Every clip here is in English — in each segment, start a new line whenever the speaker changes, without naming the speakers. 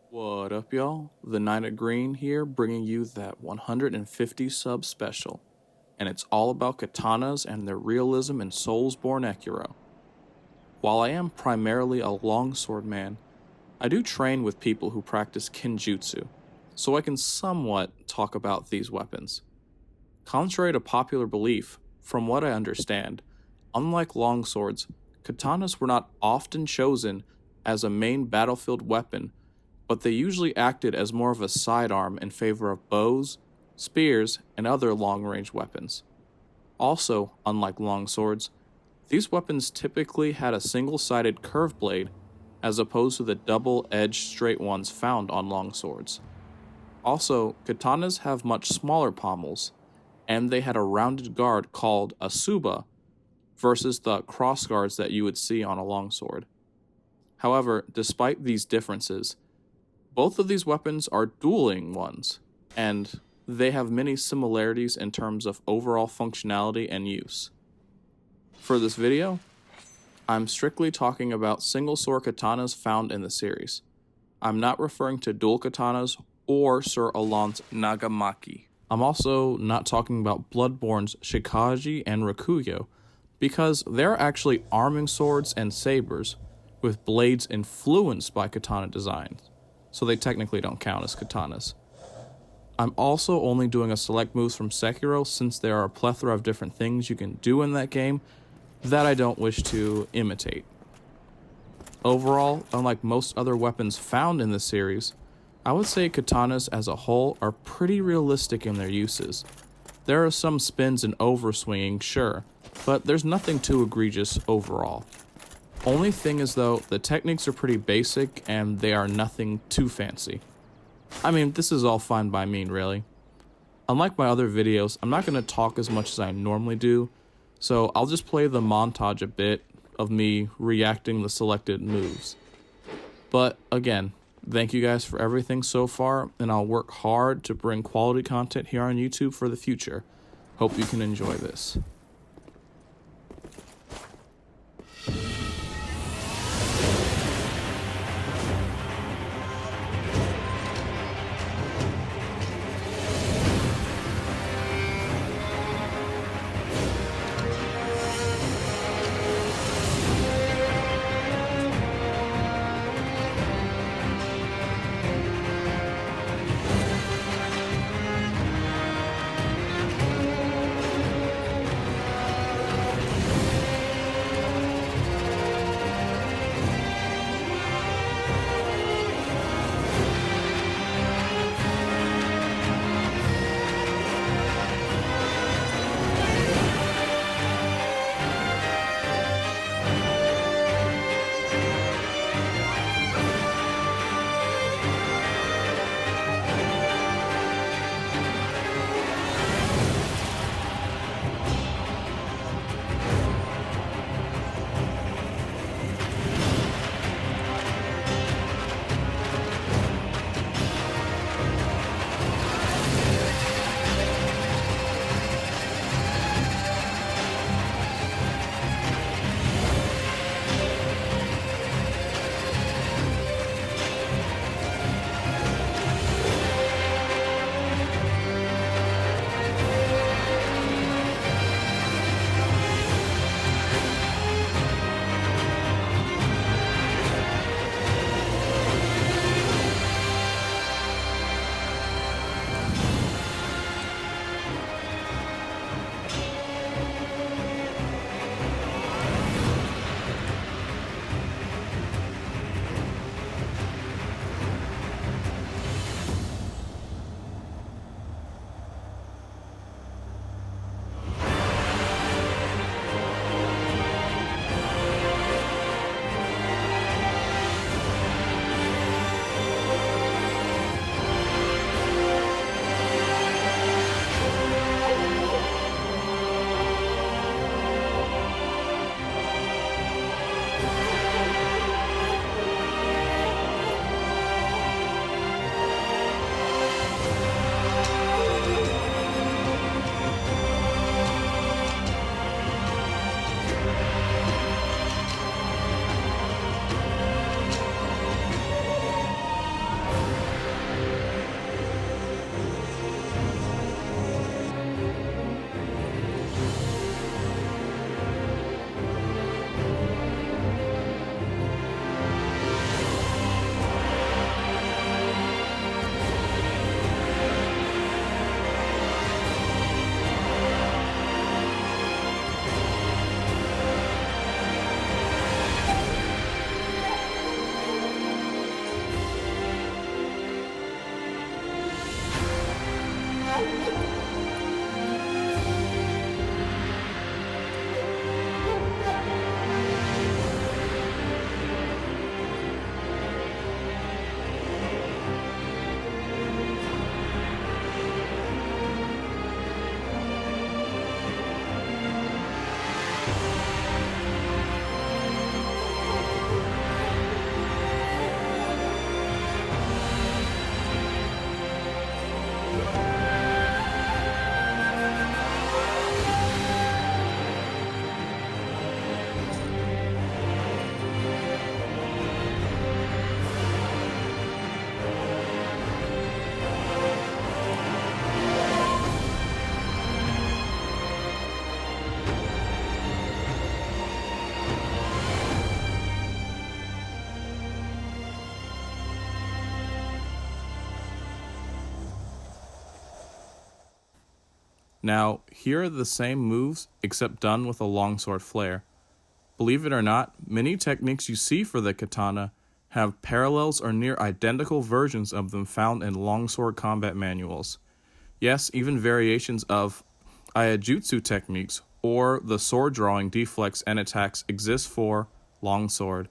What up, y'all? The Knight of Green here, bringing you that 150 sub special. And it's all about katanas and their realism in Soulsborne Sekiro. While I am primarily a longsword man, I do train with people who practice kinjutsu, so I can somewhat talk about these weapons. Contrary to popular belief, from what I understand, unlike longswords, katanas were not often chosen as a main battlefield weapon, but they usually acted as more of a sidearm in favor of bows, spears, and other long-range weapons. Also, unlike longswords, these weapons typically had a single-sided curved blade as opposed to the double-edged straight ones found on longswords. Also, katanas have much smaller pommels, and they had a rounded guard called a tsuba versus the crossguards that you would see on a longsword. However, despite these differences, both of these weapons are dueling ones, and they have many similarities in terms of overall functionality and use. For this video, I'm strictly talking about single sword katanas found in the series. I'm not referring to dual katanas or Sir Alon's Nagamaki. I'm also not talking about Bloodborne's Shikaji and Rakuyo, because they're actually arming swords and sabers with blades influenced by katana designs, so they technically don't count as katanas. I'm also only doing a select moves from Sekiro since there are a plethora of different things you can do in that game that I don't wish to imitate. Overall, unlike most other weapons found in the series, I would say katanas as a whole are pretty realistic in their uses. There are some spins and overswinging, sure, but there's nothing too egregious overall. Only thing is though, the techniques are pretty basic and they are nothing too fancy. I mean, this is all fine by me, really. Unlike my other videos, I'm not going to talk as much as I normally do, so I'll just play the montage a bit of me reacting the selected moves. But again, thank you guys for everything so far, and I'll work hard to bring quality content here on YouTube for the future. Hope you can enjoy this. Now, here are the same moves, except done with a longsword flare. Believe it or not, many techniques you see for the katana have parallels or near identical versions of them found in longsword combat manuals. Yes, even variations of Iajutsu techniques or the sword drawing deflects and attacks exist for longsword.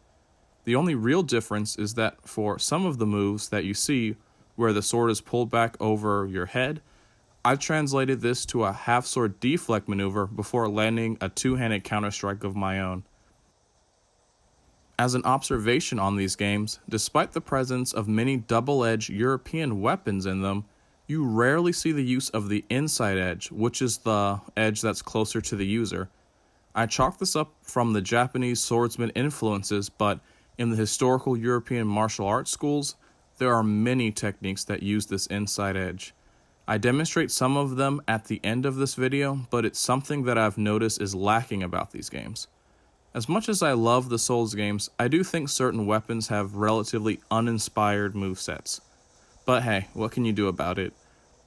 The only real difference is that for some of the moves that you see where the sword is pulled back over your head, I've translated this to a half-sword deflect maneuver before landing a two-handed counter-strike of my own. As an observation on these games, despite the presence of many double-edged European weapons in them, you rarely see the use of the inside edge, which is the edge that's closer to the user. I chalk this up from the Japanese swordsman influences, but in the historical European martial arts schools, there are many techniques that use this inside edge. I demonstrate some of them at the end of this video, but it's something that I've noticed is lacking about these games. As much as I love the Souls games, I do think certain weapons have relatively uninspired movesets. But hey, what can you do about it?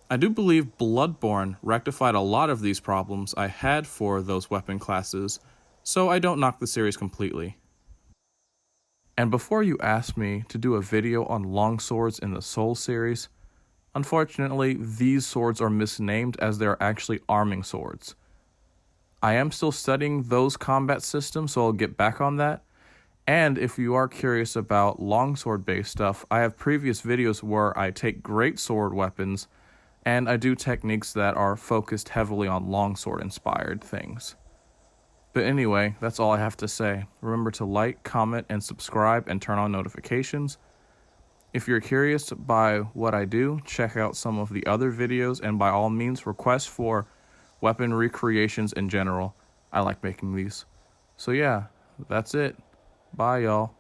I do believe Bloodborne rectified a lot of these problems I had for those weapon classes, so I don't knock the series completely. And before you ask me to do a video on longswords in the Souls series, unfortunately, these swords are misnamed as they are actually arming swords. I am still studying those combat systems, so I'll get back on that. And if you are curious about longsword-based stuff, I have previous videos where I take great sword weapons and I do techniques that are focused heavily on longsword-inspired things. But anyway, that's all I have to say. Remember to like, comment, and subscribe, and turn on notifications. If you're curious by what I do, check out some of the other videos, and by all means, request for weapon recreations in general. I like making these. So yeah, that's it. Bye, y'all.